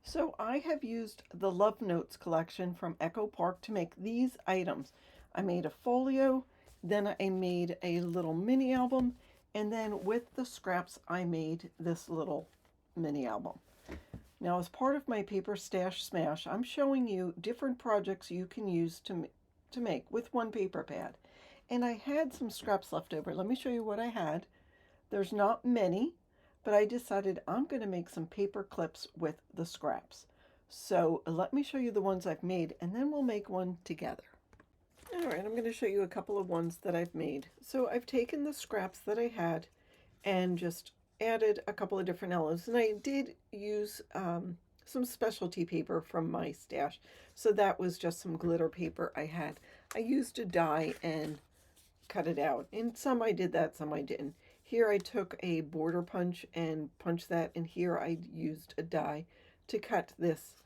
So I have used the Love Notes collection from Echo Park to make these items. I made a folio, then I made a little mini album, and then with the scraps I made this little mini album. Now as part of my paper stash smash, I'm showing you different projects you can use to make with one paper pad. And I had some scraps left over. Let me show you what I had. There's not many, but I decided I'm going to make some paper clips with the scraps. So let me show you the ones I've made and then we'll make one together. All right, I'm going to show you a couple of ones that I've made. So I've taken the scraps that I had and just added a couple of different elements. And I did use some specialty paper from my stash. So that was just some glitter paper I had. I used a die and cut it out. And some I did that, some I didn't. Here I took a border punch and punched that, and here I used a die to cut this,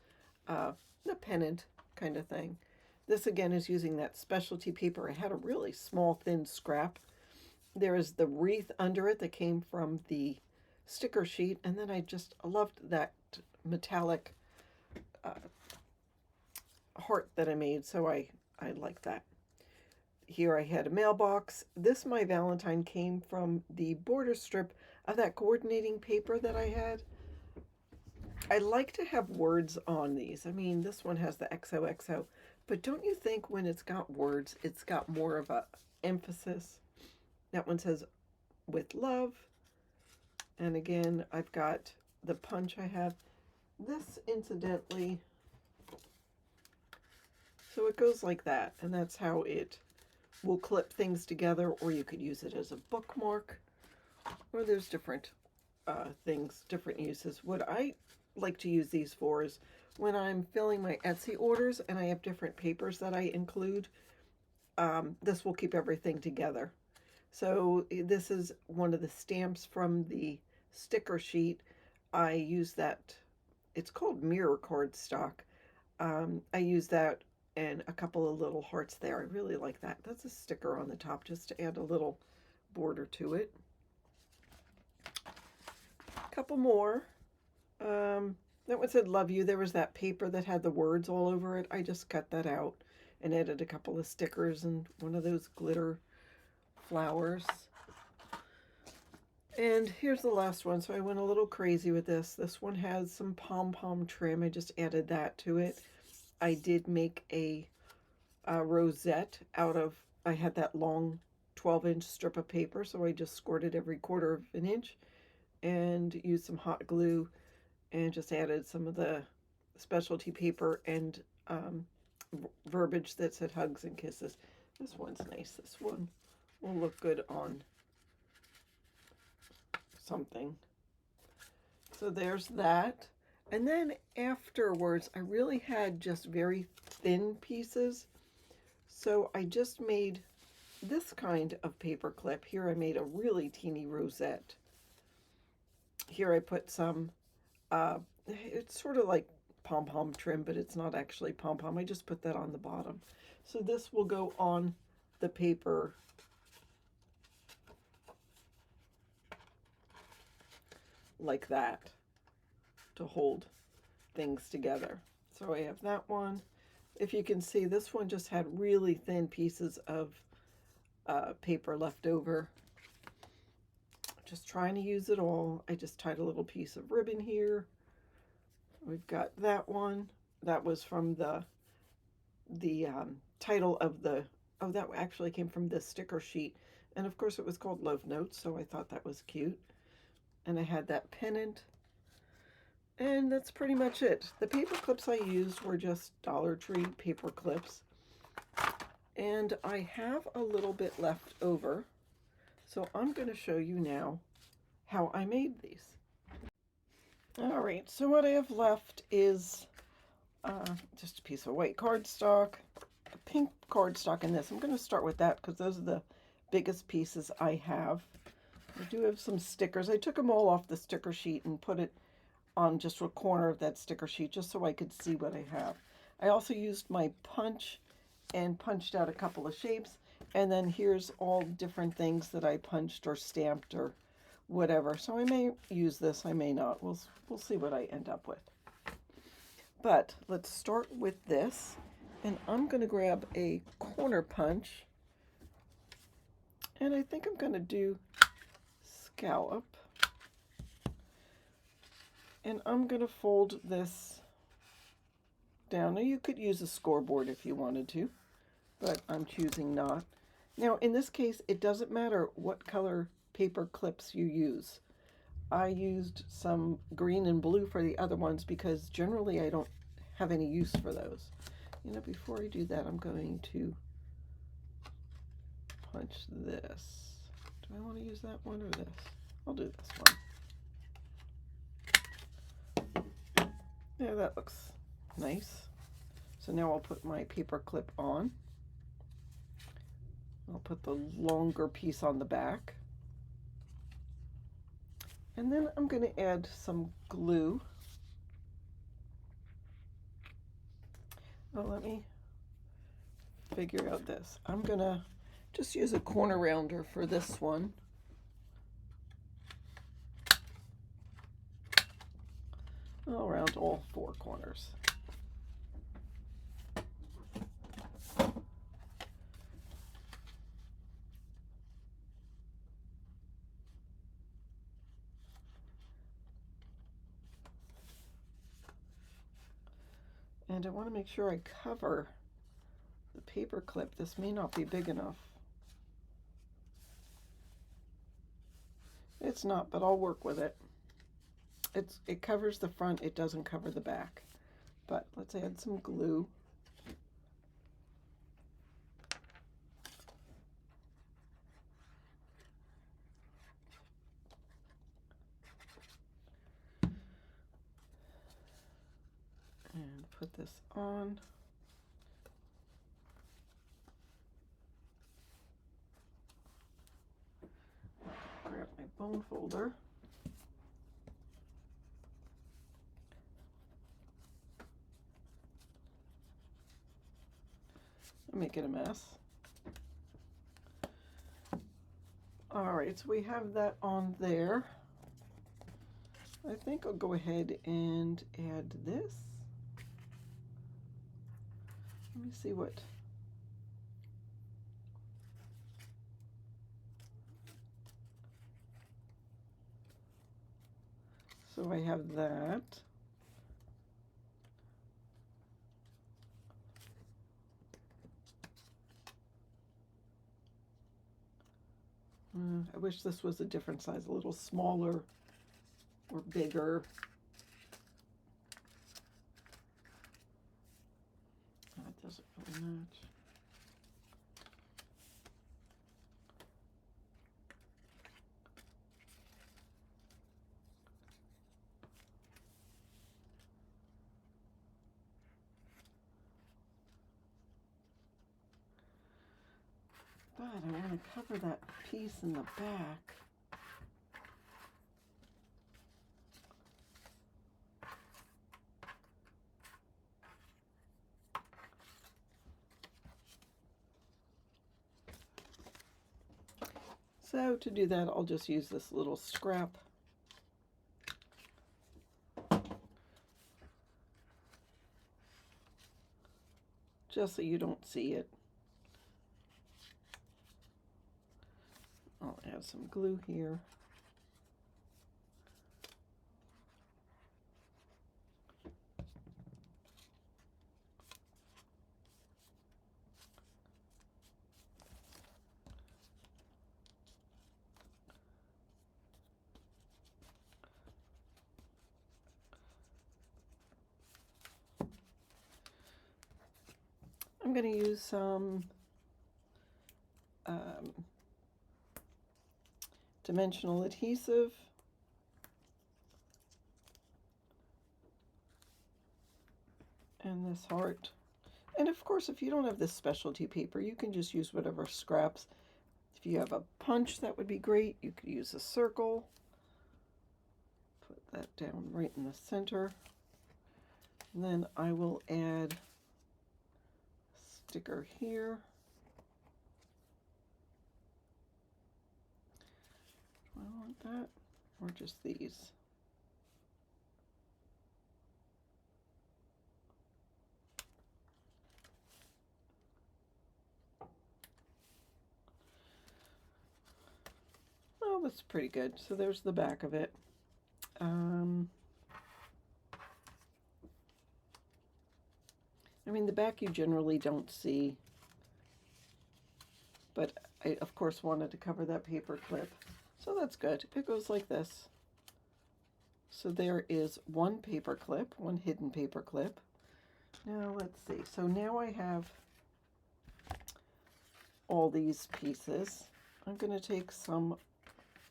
the pennant kind of thing. This again is using that specialty paper. I had a really small thin scrap. There is the wreath under it that came from the sticker sheet, and then I just loved that metallic heart that I made, so I like that. Here I had a mailbox. This, my Valentine, came from the border strip of that coordinating paper that I had. I like to have words on these. I mean, this one has the XOXO, but don't you think when it's got words, it's got more of a emphasis? That one says, with love. And again, I've got the punch I have. This, incidentally, so it goes like that, and that's how it will clip things together, or you could use it as a bookmark, or there's different things, different uses. What I like to use these for is when I'm filling my Etsy orders and I have different papers that I include, this will keep everything together. So this is one of the stamps from the sticker sheet. I use that, it's called mirror cardstock. I use that and a couple of little hearts there. I really like that. That's a sticker on the top just to add a little border to it. A couple more. That one said love you. There was that paper that had the words all over it. I just cut that out and added a couple of stickers and one of those glitter flowers. And here's the last one. So I went a little crazy with this. This one has some pom-pom trim. I just added that to it. I did make a rosette out of, I had that long 12-inch strip of paper, so I just scored every quarter of an inch and used some hot glue and just added some of the specialty paper and verbiage that said hugs and kisses. This one's nice. This one will look good on something. So there's that. And then afterwards, I really had just very thin pieces. So I just made this kind of paper clip. Here I made a really teeny rosette. Here I put some, it's sort of like pom-pom trim, but it's not actually pom-pom. I just put that on the bottom. So this will go on the paper like that to hold things together. So I have that one. If you can see, this one just had really thin pieces of paper left over. Just trying to use it all. I just tied a little piece of ribbon here. We've got that one. That was from the title of the, oh, that actually came from this sticker sheet. And of course it was called Love Notes, so I thought that was cute. And I had that pennant. And that's pretty much it. The paper clips I used were just Dollar Tree paper clips. And I have a little bit left over. So I'm going to show you now how I made these. All right, so what I have left is just a piece of white cardstock, a pink cardstock in this. I'm going to start with that because those are the biggest pieces I have. I do have some stickers. I took them all off the sticker sheet and put it on just a corner of that sticker sheet just so I could see what I have. I also used my punch and punched out a couple of shapes, and then here's all different things that I punched or stamped or whatever. So I may use this, I may not. We'll see what I end up with. But let's start with this. And I'm going to grab a corner punch. And I think I'm going to do scallop. And I'm going to fold this down. Now you could use a scoreboard if you wanted to, but I'm choosing not. Now in this case, it doesn't matter what color paper clips you use. I used some green and blue for the other ones because generally I don't have any use for those. You know, before I do that, I'm going to punch this. Do I want to use that one or this? I'll do this one. Yeah, that looks nice. So now I'll put my paper clip on. I'll put the longer piece on the back. And then I'm going to add some glue. Oh, let me figure out this. I'm going to just use a corner rounder for this one. I'll round all 4 corners. And I want to make sure I cover the paper clip. This may not be big enough. It's not, but I'll work with it. It covers the front, it doesn't cover the back. But let's add some glue. And put this on. Grab my bone folder. I'll make it a mess. All right, so we have that on there. I think I'll go ahead and add this. Let me see what. So I have that. I wish this was a different size, a little smaller or bigger. That doesn't really match. But I want to cover that piece in the back. So to do that, I'll just use this little scrap. Just so you don't see it. I'll add some glue here. I'm going to use some dimensional adhesive. And this heart. And of course, if you don't have this specialty paper, you can just use whatever scraps. If you have a punch, that would be great. You could use a circle. Put that down right in the center. And then I will add a sticker here. Do I want that? Or just these? Oh, that's pretty good. So there's the back of it. I mean, the back you generally don't see, but I, of course, wanted to cover that paper clip. So that's good. It goes like this. So there is one paper clip, one hidden paper clip. Now let's see. So now I have all these pieces. I'm going to take some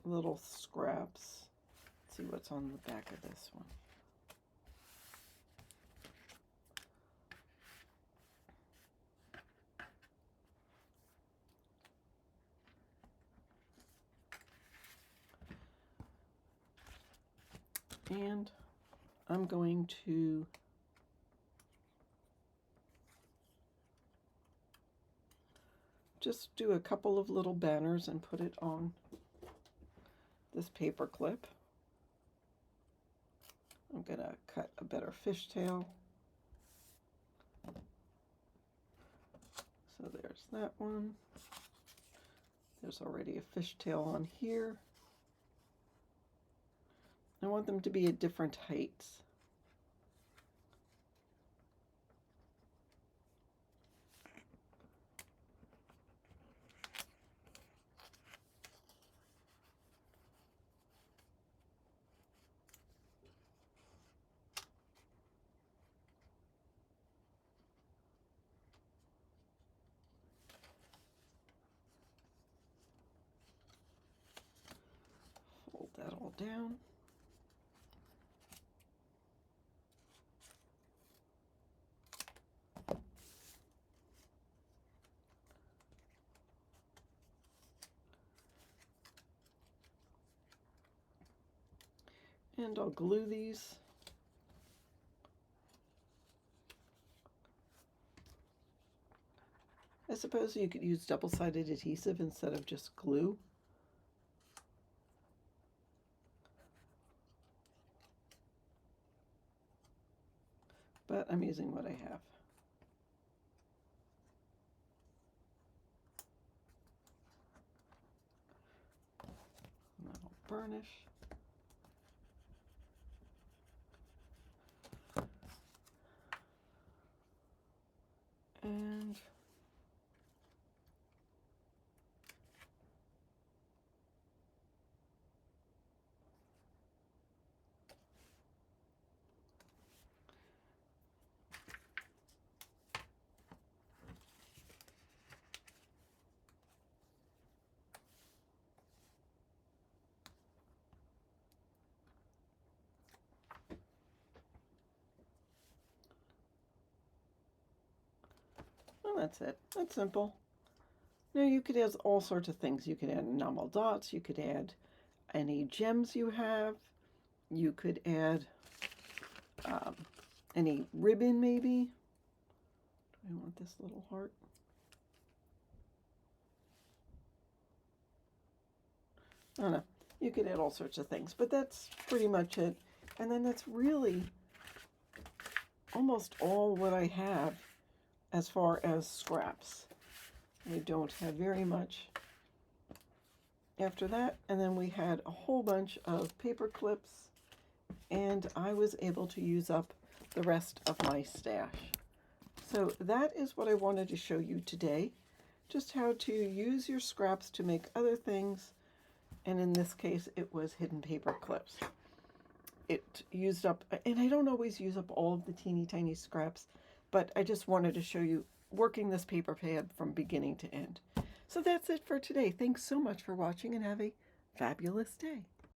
little scraps. Let's see what's on the back of this one. And I'm going to just do a couple of little banners and put it on this paper clip. I'm going to cut a better fishtail. So there's that one. There's already a fishtail on here. I want them to be at different heights. Fold that all down. And I'll glue these. I suppose you could use double-sided adhesive instead of just glue. But I'm using what I have. And that'll burnish. And well, that's it. That's simple. Now you could add all sorts of things. You could add enamel dots. You could add any gems you have. You could add any ribbon maybe. Do I want this little heart? I don't know. You could add all sorts of things, but that's pretty much it. And then that's really almost all what I have as far as scraps. We don't have very much after that. And then we had a whole bunch of paper clips, and I was able to use up the rest of my stash. So that is what I wanted to show you today. Just how to use your scraps to make other things. And in this case, it was hidden paper clips. It used up, and I don't always use up all of the teeny tiny scraps, but I just wanted to show you working this paper pad from beginning to end. So that's it for today. Thanks so much for watching and have a fabulous day.